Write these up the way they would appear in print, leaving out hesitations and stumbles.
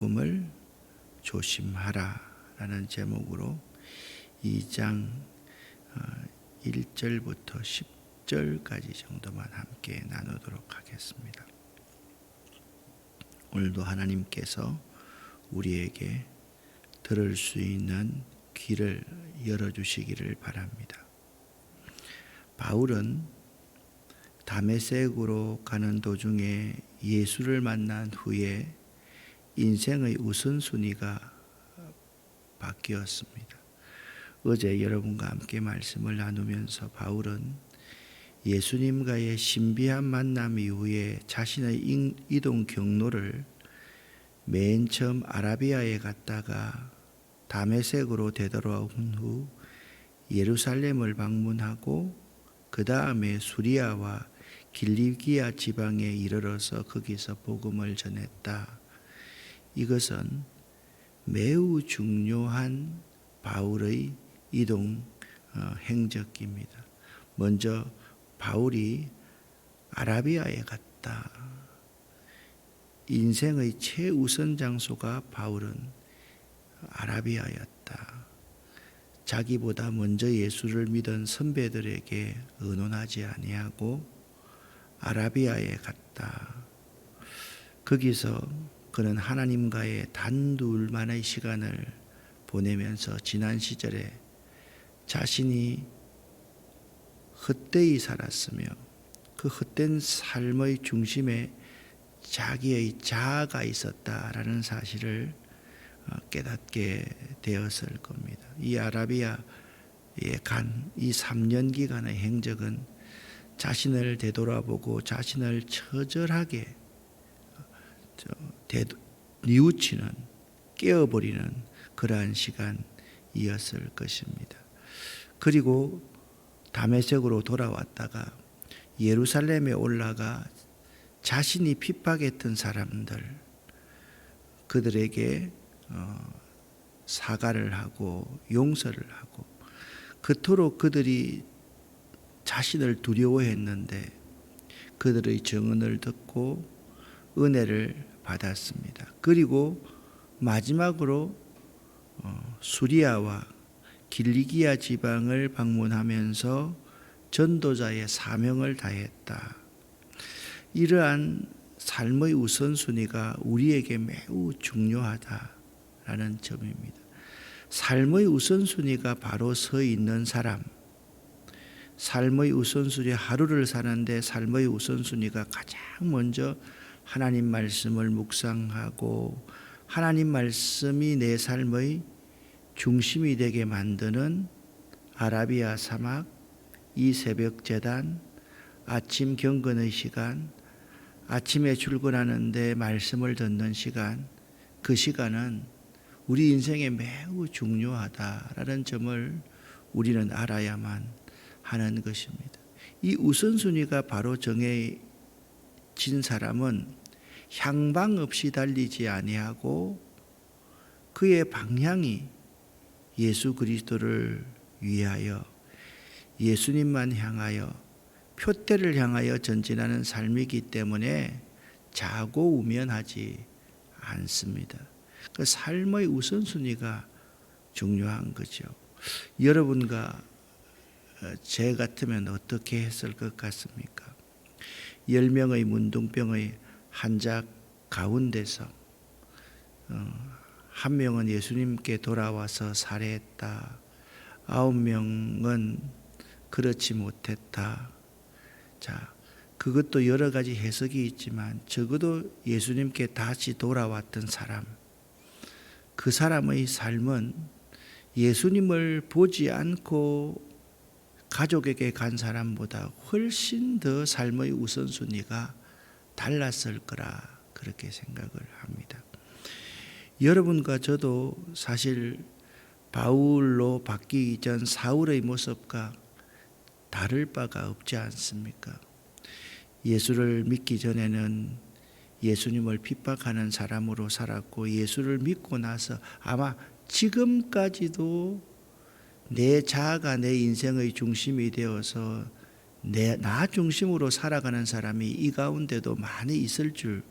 복음을 조심하라 라는 제목으로 2장 1절부터 10절까지 정도만 함께 나누도록 하겠습니다. 오늘도 하나님께서 우리에게 들을 수 있는 귀를 열어주시기를 바랍니다. 바울은 다메섹으로 가는 도중에 예수를 만난 후에 인생의 우선순위가 바뀌었습니다. 어제 여러분과 함께 말씀을 나누면서 바울은 예수님과의 신비한 만남 이후에 자신의 이동 경로를 맨 처음 아라비아에 갔다가 다메섹으로 되돌아온 후 예루살렘을 방문하고 그 다음에 수리아와 길리기아 지방에 이르러서 거기서 복음을 전했다. 이것은 매우 중요한 바울의 이동 행적입니다. 먼저 바울이 아라비아에 갔다. 인생의 최우선 장소가 바울은 아라비아였다. 자기보다 먼저 예수를 믿은 선배들에게 의논하지 아니하고 아라비아에 갔다. 거기서 그는 하나님과의 단둘만의 시간을 보내면서 지난 시절에 자신이 헛되이 살았으며 그 헛된 삶의 중심에 자기의 자아가 있었다라는 사실을 깨닫게 되었을 겁니다. 이 아라비아에 간 이 3년 기간의 행적은 자신을 되돌아보고 자신을 처절하게 뉘우치는, 깨어버리는 그러한 시간이었을 것입니다. 그리고 다메섹으로 돌아왔다가 예루살렘에 올라가 자신이 핍박했던 사람들, 그들에게 사과를 하고 용서를 하고 그토록 그들이 자신을 두려워했는데 그들의 증언을 듣고 은혜를 받았습니다. 그리고 마지막으로 수리아와 길리기아 지방을 방문하면서 전도자의 사명을 다했다. 이러한 삶의 우선순위가 우리에게 매우 중요하다라는 점입니다. 삶의 우선순위가 바로 서 있는 사람, 삶의 우선순위, 하루를 사는데 삶의 우선순위가 가장 먼저 하나님 말씀을 묵상하고 하나님 말씀이 내 삶의 중심이 되게 만드는 아라비아 사막, 이 새벽 제단, 아침 경건의 시간, 아침에 출근하는데 말씀을 듣는 시간, 그 시간은 우리 인생에 매우 중요하다라는 점을 우리는 알아야만 하는 것입니다. 이 우선순위가 바로 정해진 사람은 향방 없이 달리지 아니하고 그의 방향이 예수 그리스도를 위하여 예수님만 향하여 표대를 향하여 전진하는 삶이기 때문에 자고우면하지 않습니다. 그 삶의 우선순위가 중요한 거죠. 여러분과 제 같으면 어떻게 했을 것 같습니까? 10명의 문둥병의 환자 가운데서 한 명은 예수님께 돌아와서 살해했다. 9명은 그렇지 못했다. 자, 그것도 여러 가지 해석이 있지만 적어도 예수님께 다시 돌아왔던 사람, 그 사람의 삶은 예수님을 보지 않고 가족에게 간 사람보다 훨씬 더 삶의 우선순위가 달랐을 거라 그렇게 생각을 합니다. 여러분과 저도 사실 바울로 바뀌기 전 사울의 모습과 다를 바가 없지 않습니까? 예수를 믿기 전에는 예수님을 핍박하는 사람으로 살았고 예수를 믿고 나서 아마 지금까지도 내 자아가 내 인생의 중심이 되어서 나 중심으로 살아가는 사람이 이 가운데도 많이 있을 줄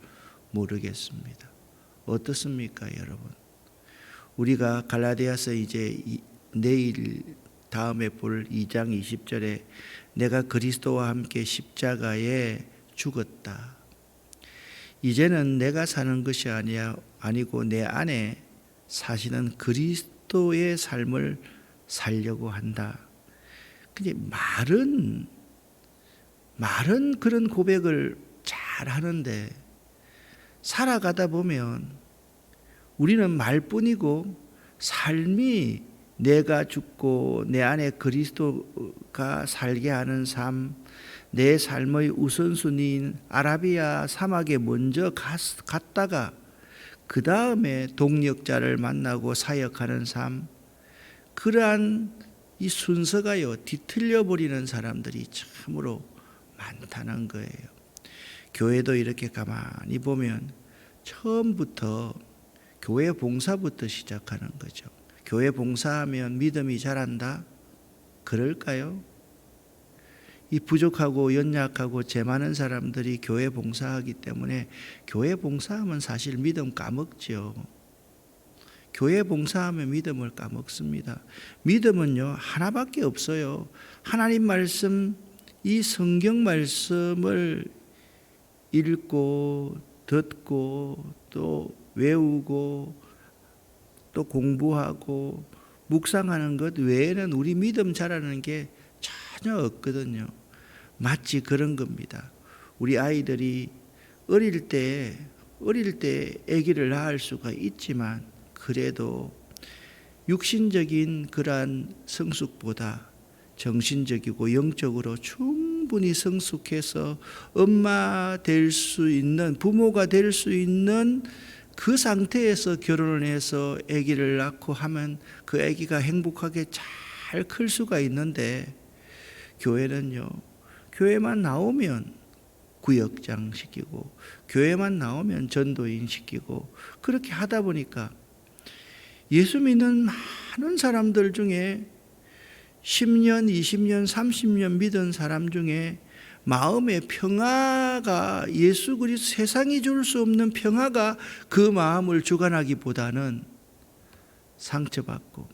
모르겠습니다. 어떻습니까, 여러분? 우리가 갈라디아서 이제 내일 다음에 볼 2장 20절에 내가 그리스도와 함께 십자가에 죽었다. 이제는 내가 사는 것이 아니고 내 안에 사시는 그리스도의 삶을 살려고 한다. 근데 말은 그런 고백을 잘 하는데 살아가다 보면 우리는 말뿐이고 삶이 내가 죽고 내 안에 그리스도가 살게 하는 삶, 내 삶의 우선순위인 아라비아 사막에 먼저 갔다가 그 다음에 동력자를 만나고 사역하는 삶, 그러한 이 순서가요 뒤틀려 버리는 사람들이 참으로 많다는 거예요. 교회도 이렇게 가만히 보면 처음부터 교회 봉사부터 시작하는 거죠. 교회 봉사하면 믿음이 자란다? 그럴까요? 이 부족하고 연약하고 죄 많은 사람들이 교회 봉사하기 때문에 교회 봉사하면 사실 믿음 까먹죠. 교회 봉사하면 믿음을 까먹습니다. 믿음은요 하나밖에 없어요. 하나님 말씀, 이 성경 말씀을 읽고 듣고 또 외우고 또 공부하고 묵상하는 것 외에는 우리 믿음 자라는 게 전혀 없거든요. 마치 그런 겁니다. 우리 아이들이 어릴 때 아기를 낳을 수가 있지만 그래도 육신적인 그러한 성숙보다 정신적이고 영적으로 충분히 성숙해서 엄마 될 수 있는, 부모가 될 수 있는 그 상태에서 결혼을 해서 아기를 낳고 하면 그 아기가 행복하게 잘 클 수가 있는데, 교회는요, 교회만 나오면 구역장 시키고 교회만 나오면 전도인 시키고 그렇게 하다 보니까 예수 믿는 많은 사람들 중에 10년, 20년, 30년 믿은 사람 중에 마음의 평화가, 예수 그리스도 세상이 줄 수 없는 평화가 그 마음을 주관하기보다는 상처받고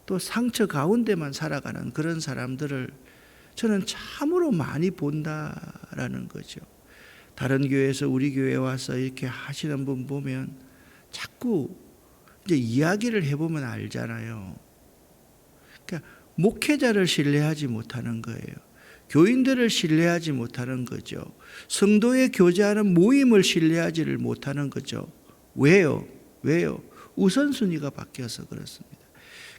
또 상처 가운데만 살아가는 그런 사람들을 저는 참으로 많이 본다라는 거죠. 다른 교회에서 우리 교회에 와서 이렇게 하시는 분 보면 자꾸 이제 이야기를 해보면 알잖아요. 그러니까 목회자를 신뢰하지 못하는 거예요. 교인들을 신뢰하지 못하는 거죠. 성도의 교제하는 모임을 신뢰하지를 못하는 거죠. 왜요? 우선순위가 바뀌어서 그렇습니다.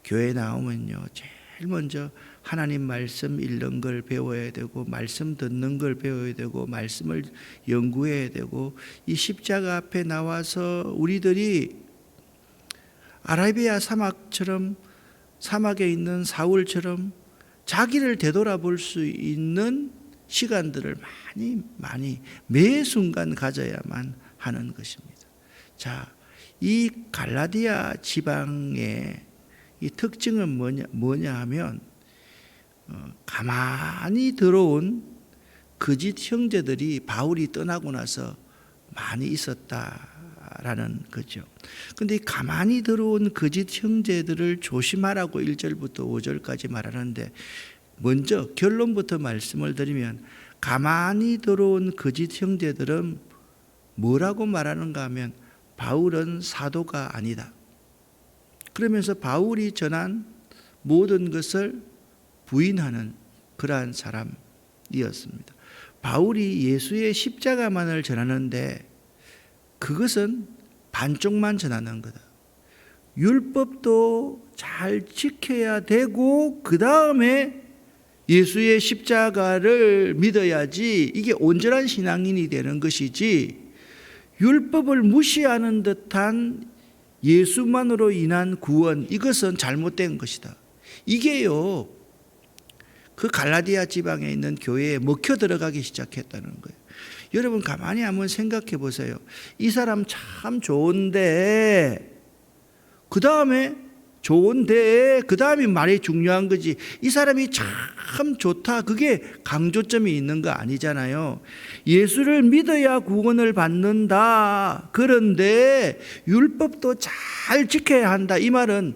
교회 나오면요, 제일 먼저 하나님 말씀 읽는 걸 배워야 되고, 말씀 듣는 걸 배워야 되고, 말씀을 연구해야 되고, 이 십자가 앞에 나와서 우리들이 아라비아 사막처럼, 사막에 있는 사울처럼 자기를 되돌아볼 수 있는 시간들을 많이 매 순간 가져야만 하는 것입니다. 자, 이 갈라디아 지방의 이 특징은 뭐냐 하면 가만히 들어온 거짓 형제들이 바울이 떠나고 나서 많이 있었다라는 거죠. 그런데 가만히 들어온 거짓 형제들을 조심하라고 1절부터 5절까지 말하는데, 먼저 결론부터 말씀을 드리면 가만히 들어온 거짓 형제들은 뭐라고 말하는가 하면 바울은 사도가 아니다. 그러면서 바울이 전한 모든 것을 부인하는 그러한 사람이었습니다. 바울이 예수의 십자가만을 전하는데 그것은 반쪽만 전하는 거다. 율법도 잘 지켜야 되고 그 다음에 예수의 십자가를 믿어야지 이게 온전한 신앙인이 되는 것이지, 율법을 무시하는 듯한 예수만으로 인한 구원, 이것은 잘못된 것이다. 이게요, 그 갈라디아 지방에 있는 교회에 먹혀 들어가기 시작했다는 거예요. 여러분 가만히 한번 생각해 보세요. 이 사람 참 좋은데 그 다음에 말이 중요한 거지. 이 사람이 참 참 좋다. 그게 강조점이 있는 거 아니잖아요. 예수를 믿어야 구원을 받는다. 그런데 율법도 잘 지켜야 한다. 이 말은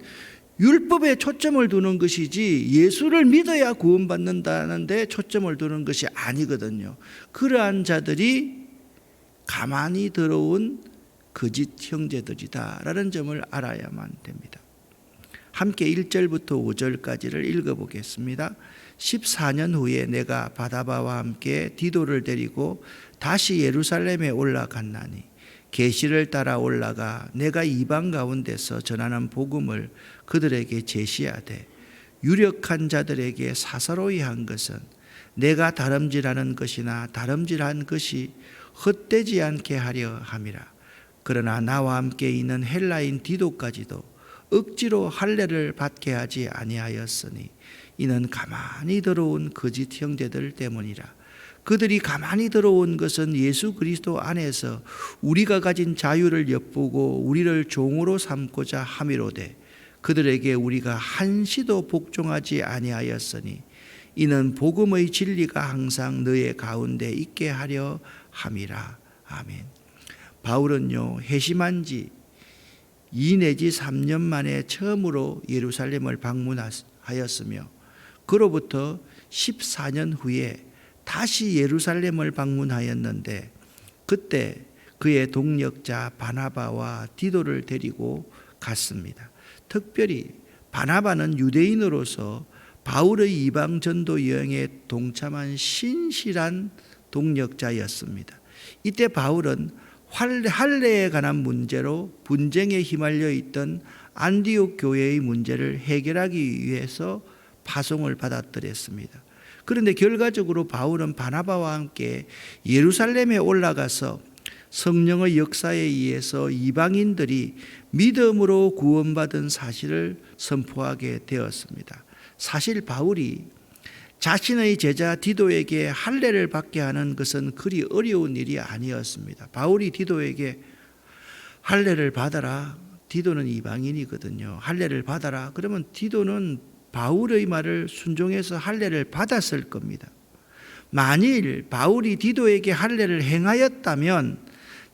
율법에 초점을 두는 것이지 예수를 믿어야 구원받는다는 데 초점을 두는 것이 아니거든요. 그러한 자들이 가만히 들어온 거짓 형제들이다라는 점을 알아야만 됩니다. 함께 1절부터 5절까지를 읽어보겠습니다. 14년 후에 내가 바나바와 함께 디도를 데리고 다시 예루살렘에 올라갔나니 계시를 따라 올라가 내가 이방 가운데서 전하는 복음을 그들에게 제시하되 유력한 자들에게 사사로이 한 것은 내가 다름질하는 것이나 다름질한 것이 헛되지 않게 하려 함이라. 그러나 나와 함께 있는 헬라인 디도까지도 억지로 할례를 받게 하지 아니하였으니 이는 가만히 들어온 거짓 형제들 때문이라. 그들이 가만히 들어온 것은 예수 그리스도 안에서 우리가 가진 자유를 엿보고 우리를 종으로 삼고자 함이로되 그들에게 우리가 한시도 복종하지 아니하였으니 이는 복음의 진리가 항상 너의 가운데 있게 하려 함이라. 아멘. 바울은요, 회심한 지 2 내지 3년 만에 처음으로 예루살렘을 방문하였으며 그로부터 14년 후에 다시 예루살렘을 방문하였는데 그때 그의 동역자 바나바와 디도를 데리고 갔습니다. 특별히 바나바는 유대인으로서 바울의 이방 전도 여행에 동참한 신실한 동역자였습니다. 이때 바울은 할례에 관한 문제로 분쟁에 휘말려 있던 안디옥 교회의 문제를 해결하기 위해서 파송을 받았더랬습니다. 그런데 결과적으로 바울은 바나바와 함께 예루살렘에 올라가서 성령의 역사에 의해서 이방인들이 믿음으로 구원받은 사실을 선포하게 되었습니다. 사실 바울이 자신의 제자 디도에게 할례를 받게 하는 것은 그리 어려운 일이 아니었습니다. 바울이 디도에게 할례를 받아라. 디도는 이방인이거든요. 할례를 받아라. 그러면 디도는 바울의 말을 순종해서 할례를 받았을 겁니다. 만일 바울이 디도에게 할례를 행하였다면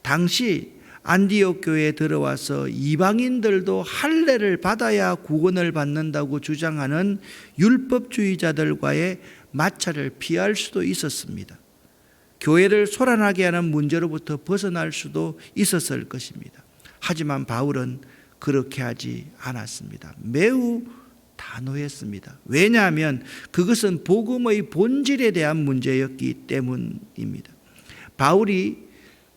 당시 안디옥 교회에 들어와서 이방인들도 할례를 받아야 구원을 받는다고 주장하는 율법주의자들과의 마찰을 피할 수도 있었습니다. 교회를 소란하게 하는 문제로부터 벗어날 수도 있었을 것입니다. 하지만 바울은 그렇게 하지 않았습니다. 매우 단호했습니다. 왜냐하면 그것은 복음의 본질에 대한 문제였기 때문입니다. 바울이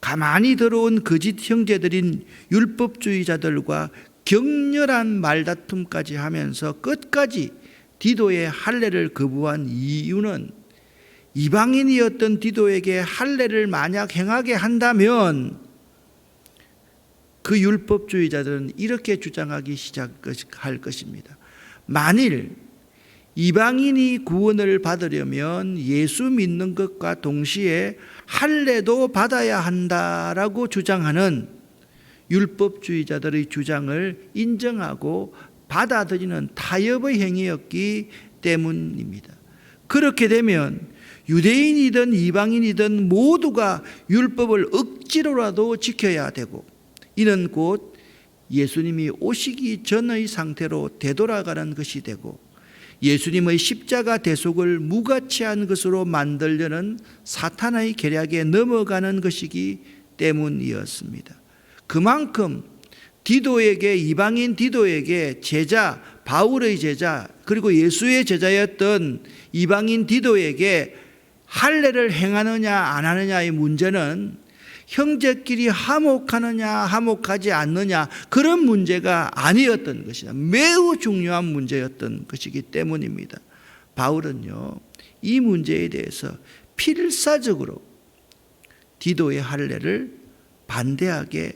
가만히 들어온 거짓 형제들인 율법주의자들과 격렬한 말다툼까지 하면서 끝까지 디도의 할례를 거부한 이유는 이방인이었던 디도에게 할례를 만약 행하게 한다면 그 율법주의자들은 이렇게 주장하기 시작할 것입니다. 만일 이방인이 구원을 받으려면 예수 믿는 것과 동시에 할례도 받아야 한다라고 주장하는 율법주의자들의 주장을 인정하고 받아들이는 타협의 행위였기 때문입니다. 그렇게 되면 유대인이든 이방인이든 모두가 율법을 억지로라도 지켜야 되고 이는 곧 예수님이 오시기 전의 상태로 되돌아가는 것이 되고 예수님의 십자가 대속을 무가치한 것으로 만들려는 사탄의 계략에 넘어가는 것이기 때문이었습니다. 그만큼 디도에게 이방인 디도에게 제자 바울의 제자 그리고 예수의 제자였던 이방인 디도에게 할례를 행하느냐 안 하느냐의 문제는 형제끼리 화목하느냐 화목하지 않느냐 그런 문제가 아니었던 것이다. 매우 중요한 문제였던 것이기 때문입니다. 바울은요 이 문제에 대해서 필사적으로 디도의 할례를 반대하게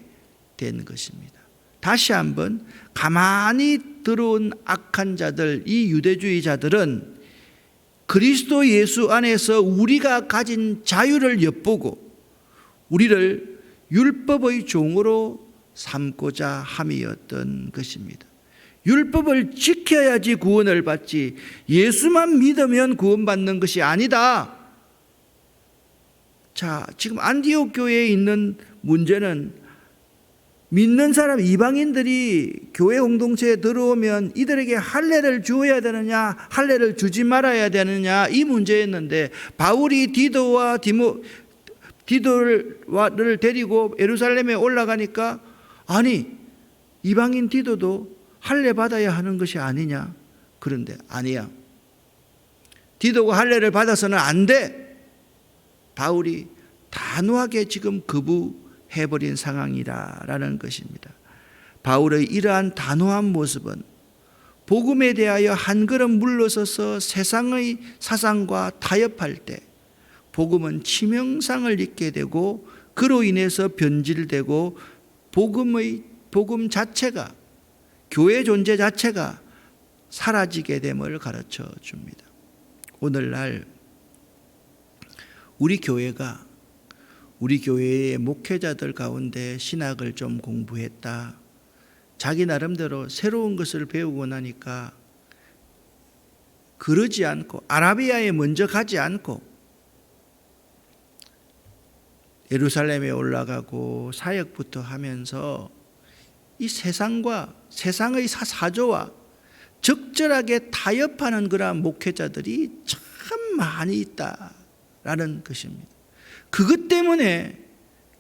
된 것입니다. 다시 한번 가만히 들어온 악한 자들 이 유대주의자들은 그리스도 예수 안에서 우리가 가진 자유를 엿보고 우리를 율법의 종으로 삼고자 함이었던 것입니다. 율법을 지켜야지 구원을 받지 예수만 믿으면 구원받는 것이 아니다. 자, 지금 안디옥 교회에 있는 문제는 믿는 사람 이방인들이 교회 공동체에 들어오면 이들에게 할례를 주어야 되느냐 할례를 주지 말아야 되느냐 이 문제였는데, 바울이 디도를 데리고 예루살렘에 올라가니까 아니 이방인 디도도 할례 받아야 하는 것이 아니냐. 그런데 아니야, 디도가 할례를 받아서는 안 돼. 바울이 단호하게 지금 거부해버린 상황이라는 것입니다. 바울의 이러한 단호한 모습은 복음에 대하여 한 걸음 물러서서 세상의 사상과 타협할 때 복음은 치명상을 입게 되고 그로 인해서 변질되고 복음 자체가, 교회 존재 자체가 사라지게 됨을 가르쳐 줍니다. 오늘날 우리 교회의 목회자들 가운데 신학을 좀 공부했다, 자기 나름대로 새로운 것을 배우고 나니까 그러지 않고 아라비아에 먼저 가지 않고 예루살렘에 올라가고 사역부터 하면서 이 세상의 사조와 적절하게 타협하는 그러한 목회자들이 참 많이 있다라는 것입니다. 그것 때문에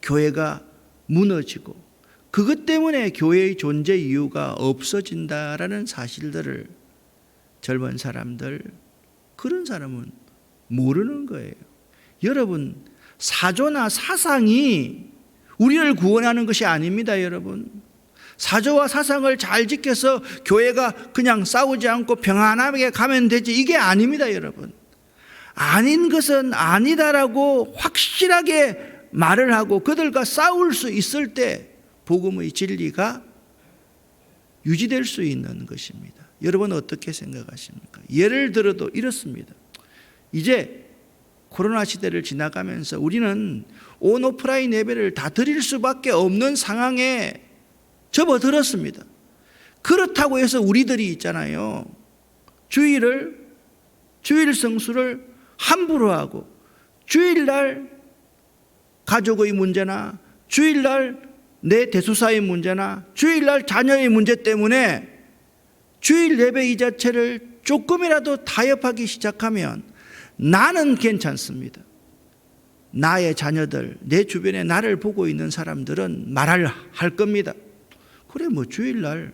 교회가 무너지고 그것 때문에 교회의 존재 이유가 없어진다라는 사실들을 젊은 사람들, 그런 사람은 모르는 거예요. 여러분, 사조나 사상이 우리를 구원하는 것이 아닙니다. 여러분, 사조와 사상을 잘 지켜서 교회가 그냥 싸우지 않고 평안하게 가면 되지, 이게 아닙니다. 여러분, 아닌 것은 아니다라고 확실하게 말을 하고 그들과 싸울 수 있을 때 복음의 진리가 유지될 수 있는 것입니다. 여러분 어떻게 생각하십니까? 예를 들어도 이렇습니다. 이제 코로나 시대를 지나가면서 우리는 온 오프라인 예배를 다 드릴 수밖에 없는 상황에 접어들었습니다. 그렇다고 해서 우리들이 있잖아요, 주일 성수를 함부로 하고 주일날 가족의 문제나 주일날 내 대소사의 문제나 주일날 자녀의 문제 때문에 주일 예배 이 자체를 조금이라도 타협하기 시작하면 나는 괜찮습니다. 나의 자녀들, 내 주변에 나를 보고 있는 사람들은 말을 할 겁니다. 그래, 뭐 주일날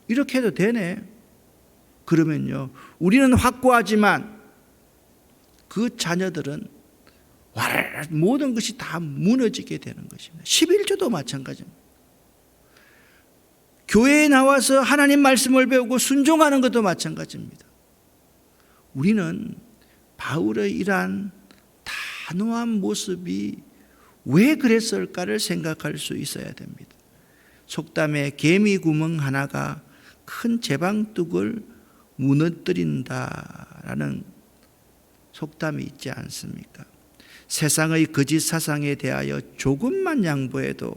이렇게 해도 되네. 그러면요, 우리는 확고하지만 그 자녀들은 모든 것이 다 무너지게 되는 것입니다. 11조도 마찬가지입니다. 교회에 나와서 하나님 말씀을 배우고 순종하는 것도 마찬가지입니다. 우리는 바울의 이러한 단호한 모습이 왜 그랬을까를 생각할 수 있어야 됩니다. 속담에 개미 구멍 하나가 큰 제방뚝을 무너뜨린다라는 속담이 있지 않습니까? 세상의 거짓 사상에 대하여 조금만 양보해도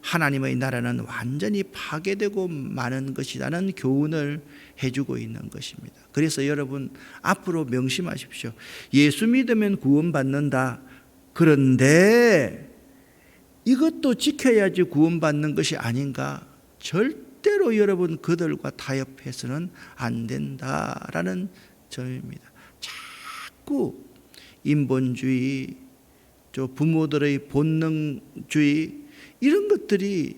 하나님의 나라는 완전히 파괴되고 마는 것이라는 교훈을 해주고 있는 것입니다. 그래서 여러분, 앞으로 명심하십시오. 예수 믿으면 구원받는다. 그런데 이것도 지켜야지 구원받는 것이 아닌가? 절대로 여러분 그들과 타협해서는 안 된다라는 점입니다. 자꾸 인본주의, 부모들의 본능주의, 이런 것들이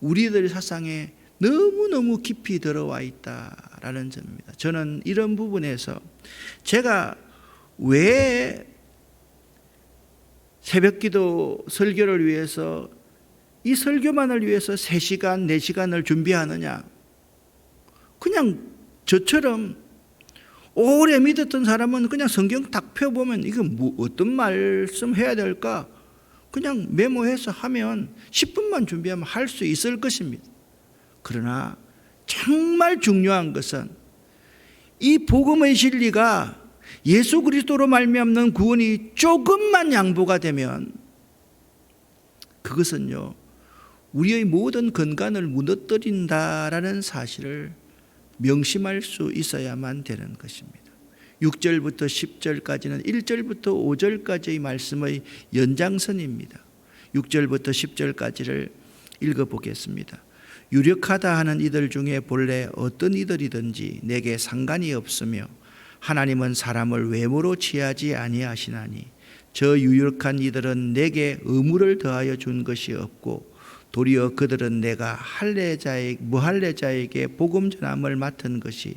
우리들 사상에 너무너무 깊이 들어와 있다라는 점입니다. 저는 이런 부분에서 제가 왜 새벽기도 설교를 위해서, 이 설교만을 위해서 3시간, 4시간을 준비하느냐. 그냥 저처럼 오래 믿었던 사람은 그냥 성경 딱 펴보면 이거 어떤 말씀 해야 될까? 그냥 메모해서 하면 10분만 준비하면 할 수 있을 것입니다. 그러나 정말 중요한 것은 이 복음의 진리가 예수 그리스도로 말미암는 구원이 조금만 양보가 되면 그것은요, 우리의 모든 건강을 무너뜨린다라는 사실을 명심할 수 있어야만 되는 것입니다. 6절부터 10절까지는 1절부터 5절까지의 말씀의 연장선입니다. 6절부터 10절까지를 읽어보겠습니다. 유력하다 하는 이들 중에 본래 어떤 이들이든지 내게 상관이 없으며 하나님은 사람을 외모로 취하지 아니하시나니 저 유력한 이들은 내게 의무를 더하여 준 것이 없고 도리어 그들은 내가 무할례자에게 복음 전함을 맡은 것이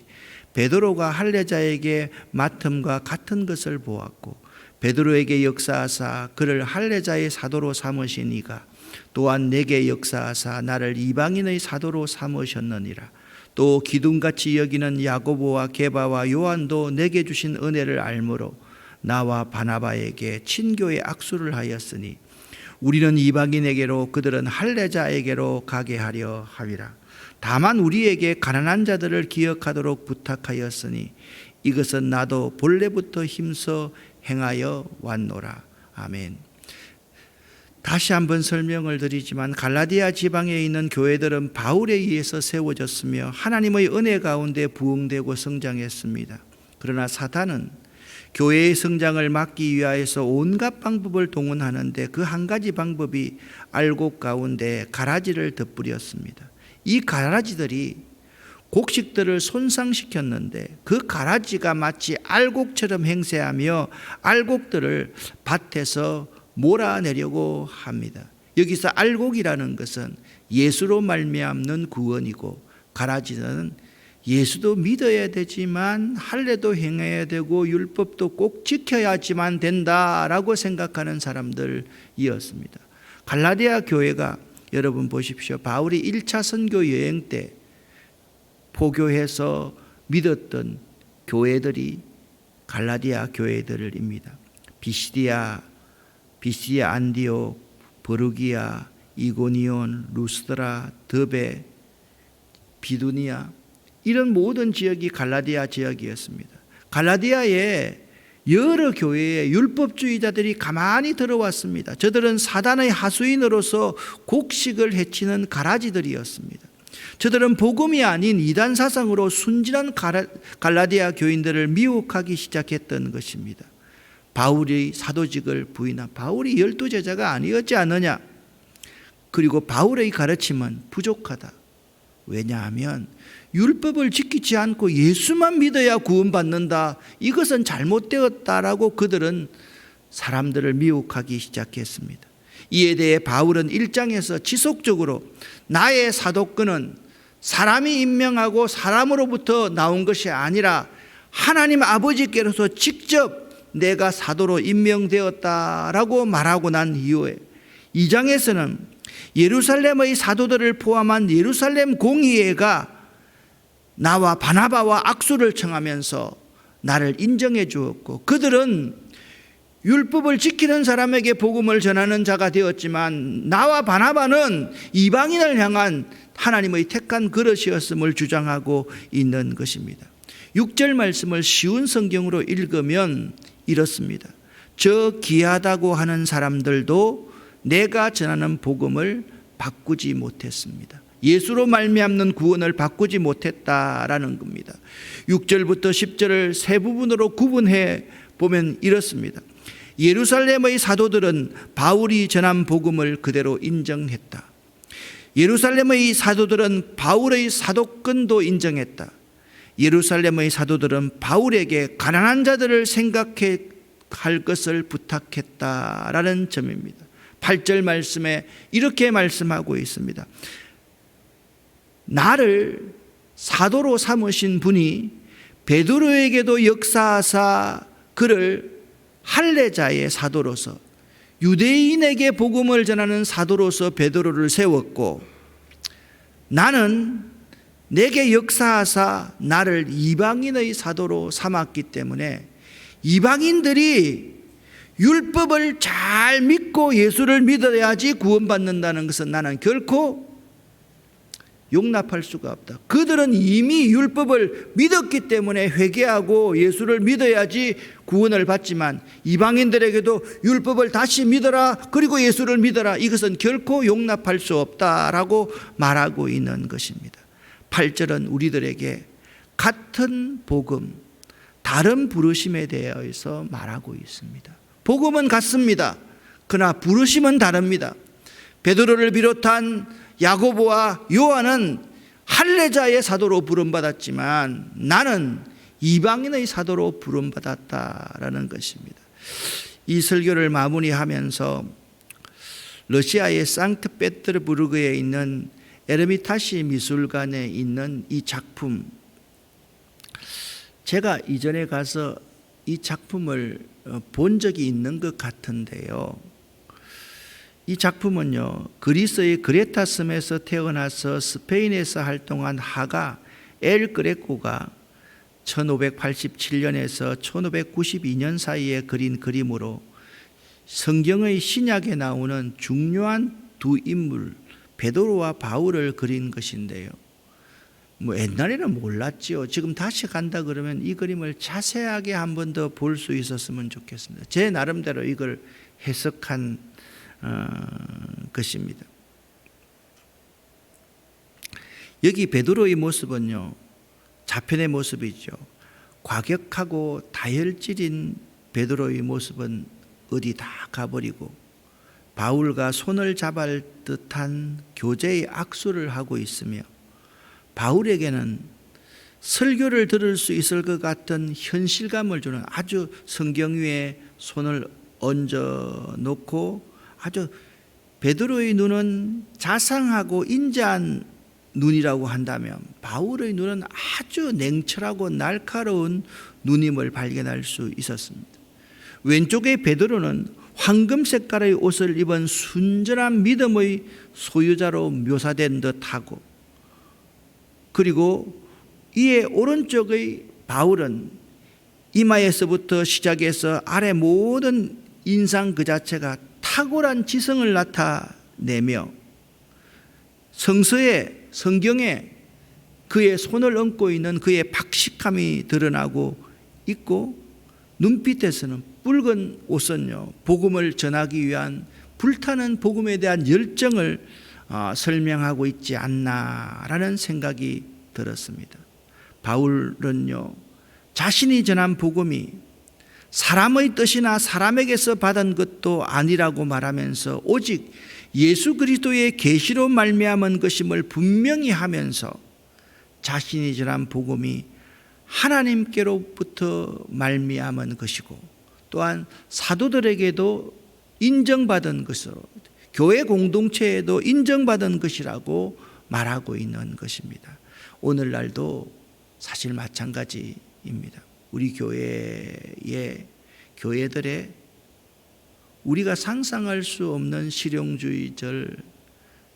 베드로가 할례자에게 맡음과 같은 것을 보았고 베드로에게 역사하사 그를 할례자의 사도로 삼으신 이가 또한 내게 역사하사 나를 이방인의 사도로 삼으셨느니라. 또 기둥같이 여기는 야고보와 게바와 요한도 내게 주신 은혜를 알므로 나와 바나바에게 친교의 악수를 하였으니 우리는 이방인에게로 그들은 할례자에게로 가게 하려 하리라. 다만 우리에게 가난한 자들을 기억하도록 부탁하였으니 이것은 나도 본래부터 힘써 행하여 왔노라. 아멘. 다시 한번 설명을 드리지만 갈라디아 지방에 있는 교회들은 바울에 의해서 세워졌으며 하나님의 은혜 가운데 부흥되고 성장했습니다. 그러나 사탄은 교회의 성장을 막기 위하여서 온갖 방법을 동원하는데 그 한 가지 방법이 알곡 가운데 가라지를 덧뿌렸습니다. 이 가라지들이 곡식들을 손상시켰는데 그 가라지가 마치 알곡처럼 행세하며 알곡들을 밭에서 몰아내려고 합니다. 여기서 알곡이라는 것은 예수로 말미암는 구원이고 가라지는 예수도 믿어야 되지만 할례도 행해야 되고 율법도 꼭 지켜야지만 된다라고 생각하는 사람들이었습니다. 갈라디아 교회가 여러분 보십시오. 바울이 1차 선교 여행 때 포교해서 믿었던 교회들이 갈라디아 교회들입니다. 비시디아, 안디옥, 버루기아, 이고니온, 루스드라, 더베, 비두니아 이런 모든 지역이 갈라디아 지역이었습니다. 갈라디아에 여러 교회의 율법주의자들이 가만히 들어왔습니다. 저들은 사단의 하수인으로서 곡식을 해치는 가라지들이었습니다. 저들은 복음이 아닌 이단 사상으로 순진한 갈라디아 교인들을 미혹하기 시작했던 것입니다. 바울이 사도직을 부인한 바울이 12제자가 아니었지 않느냐. 그리고 바울의 가르침은 부족하다. 왜냐하면 율법을 지키지 않고 예수만 믿어야 구원받는다. 이것은 잘못되었다라고 그들은 사람들을 미혹하기 시작했습니다. 이에 대해 바울은 1장에서 지속적으로 나의 사도권은 사람이 임명하고 사람으로부터 나온 것이 아니라 하나님 아버지께로서 직접 내가 사도로 임명되었다라고 말하고 난 이후에 2장에서는 예루살렘의 사도들을 포함한 예루살렘 공의회가 나와 바나바와 악수를 청하면서 나를 인정해 주었고 그들은 율법을 지키는 사람에게 복음을 전하는 자가 되었지만 나와 바나바는 이방인을 향한 하나님의 택한 그릇이었음을 주장하고 있는 것입니다. 6절 말씀을 쉬운 성경으로 읽으면 이렇습니다. 저 귀하다고 하는 사람들도 내가 전하는 복음을 바꾸지 못했습니다. 예수로 말미암는 구원을 바꾸지 못했다라는 겁니다. 6절부터 10절을 세 부분으로 구분해 보면 이렇습니다. 예루살렘의 사도들은 바울이 전한 복음을 그대로 인정했다. 예루살렘의 사도들은 바울의 사도권도 인정했다. 예루살렘의 사도들은 바울에게 가난한 자들을 생각해 할 것을 부탁했다라는 점입니다. 8절 말씀에 이렇게 말씀하고 있습니다. 나를 사도로 삼으신 분이 베드로에게도 역사하사 그를 할례자의 사도로서 유대인에게 복음을 전하는 사도로서 베드로를 세웠고 나는 내게 역사하사 나를 이방인의 사도로 삼았기 때문에 이방인들이 율법을 잘 믿고 예수를 믿어야지 구원받는다는 것은 나는 결코 용납할 수가 없다. 그들은 이미 율법을 믿었기 때문에 회개하고 예수를 믿어야지 구원을 받지만 이방인들에게도 율법을 다시 믿어라, 그리고 예수를 믿어라, 이것은 결코 용납할 수 없다라고 말하고 있는 것입니다. 8절은 우리들에게 같은 복음, 다른 부르심에 대해서 말하고 있습니다. 복음은 같습니다. 그러나 부르심은 다릅니다. 베드로를 비롯한 야고보와 요한은 할례자의 사도로 부름받았지만 나는 이방인의 사도로 부름받았다라는 것입니다. 이 설교를 마무리하면서 러시아의 상트페테르부르크에 있는 에르미타시 미술관에 있는 이 작품, 제가 이전에 가서 이 작품을 본 적이 있는 것 같은데요. 이 작품은요, 그리스의 그레타 섬에서 태어나서 스페인에서 활동한 화가 엘 그레코가 1587년에서 1592년 사이에 그린 그림으로 성경의 신약에 나오는 중요한 두 인물 베드로와 바울을 그린 것인데요. 옛날에는 몰랐지요. 지금 다시 간다 그러면 이 그림을 자세하게 한 번 더 볼 수 있었으면 좋겠습니다. 제 나름대로 이걸 해석한 것입니다. 여기 베드로의 모습은요, 자편의 모습이죠. 과격하고 다혈질인 베드로의 모습은 어디 다 가버리고 바울과 손을 잡을 듯한 교제의 악수를 하고 있으며 바울에게는 설교를 들을 수 있을 것 같은 현실감을 주는 아주 성경 위에 손을 얹어 놓고 아주 베드로의 눈은 자상하고 인자한 눈이라고 한다면 바울의 눈은 아주 냉철하고 날카로운 눈임을 발견할 수 있었습니다. 왼쪽의 베드로는 황금 색깔의 옷을 입은 순전한 믿음의 소유자로 묘사된 듯하고, 그리고 이에 오른쪽의 바울은 이마에서부터 시작해서 아래 모든 인상 그 자체가 탁월한 지성을 나타내며 성경에 그의 손을 얹고 있는 그의 박식함이 드러나고 있고, 눈빛에서는 붉은 옷은요, 복음을 전하기 위한 불타는 복음에 대한 열정을 설명하고 있지 않나라는 생각이 들었습니다. 바울은요, 자신이 전한 복음이 사람의 뜻이나 사람에게서 받은 것도 아니라고 말하면서 오직 예수 그리스도의 계시로 말미암은 것임을 분명히 하면서 자신이 전한 복음이 하나님께로부터 말미암은 것이고 또한 사도들에게도 인정받은 것으로 교회 공동체에도 인정받은 것이라고 말하고 있는 것입니다. 오늘날도 사실 마찬가지입니다. 우리 교회들의 우리가 상상할 수 없는 실용주의절,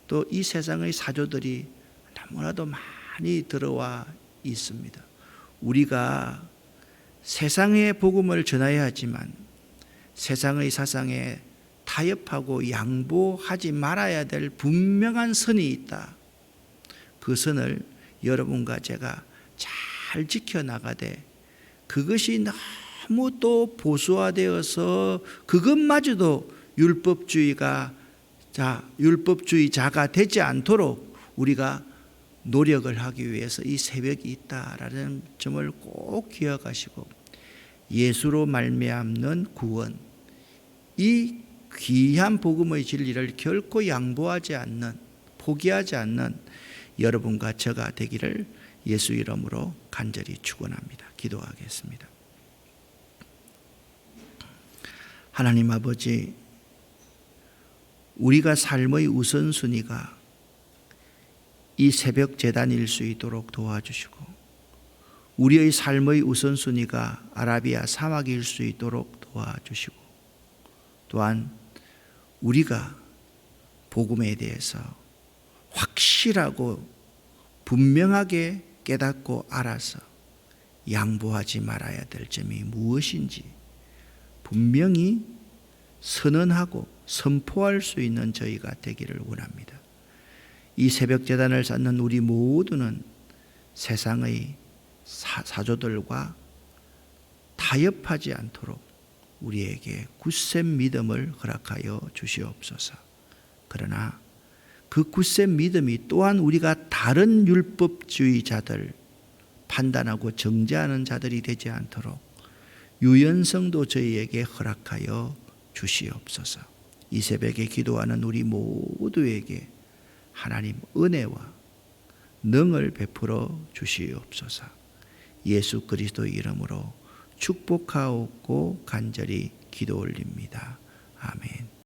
또 이 세상의 사조들이 너무나도 많이 들어와 있습니다. 우리가 세상의 복음을 전해야 하지만 세상의 사상에 타협하고 양보하지 말아야 될 분명한 선이 있다. 그 선을 여러분과 제가 잘 지켜나가되, 그것이 너무 또 보수화되어서 그것마저도 율법주의자가 되지 않도록 우리가 노력을 하기 위해서 이 새벽이 있다라는 점을 꼭 기억하시고, 예수로 말미암는 구원, 이 귀한 복음의 진리를 결코 양보하지 않는, 포기하지 않는 여러분과 저가 되기를 예수 이름으로 간절히 축원합니다. 기도하겠습니다. 하나님 아버지, 우리가 삶의 우선순위가 이 새벽 제단일 수 있도록 도와주시고, 우리의 삶의 우선순위가 아라비아 사막일 수 있도록 도와주시고, 또한 우리가 복음에 대해서 확실하고 분명하게 깨닫고 알아서 양보하지 말아야 될 점이 무엇인지 분명히 선언하고 선포할 수 있는 저희가 되기를 원합니다. 이 새벽 제단을 쌓는 우리 모두는 세상의 사조들과 타협하지 않도록 우리에게 굳센 믿음을 허락하여 주시옵소서. 그러나 그 굳센 믿음이 또한 우리가 다른 율법주의자들, 판단하고 정죄하는 자들이 되지 않도록 유연성도 저희에게 허락하여 주시옵소서. 이 새벽에 기도하는 우리 모두에게 하나님 은혜와 능을 베풀어 주시옵소서. 예수 그리스도의 이름으로 축복하옵고 간절히 기도 올립니다. 아멘.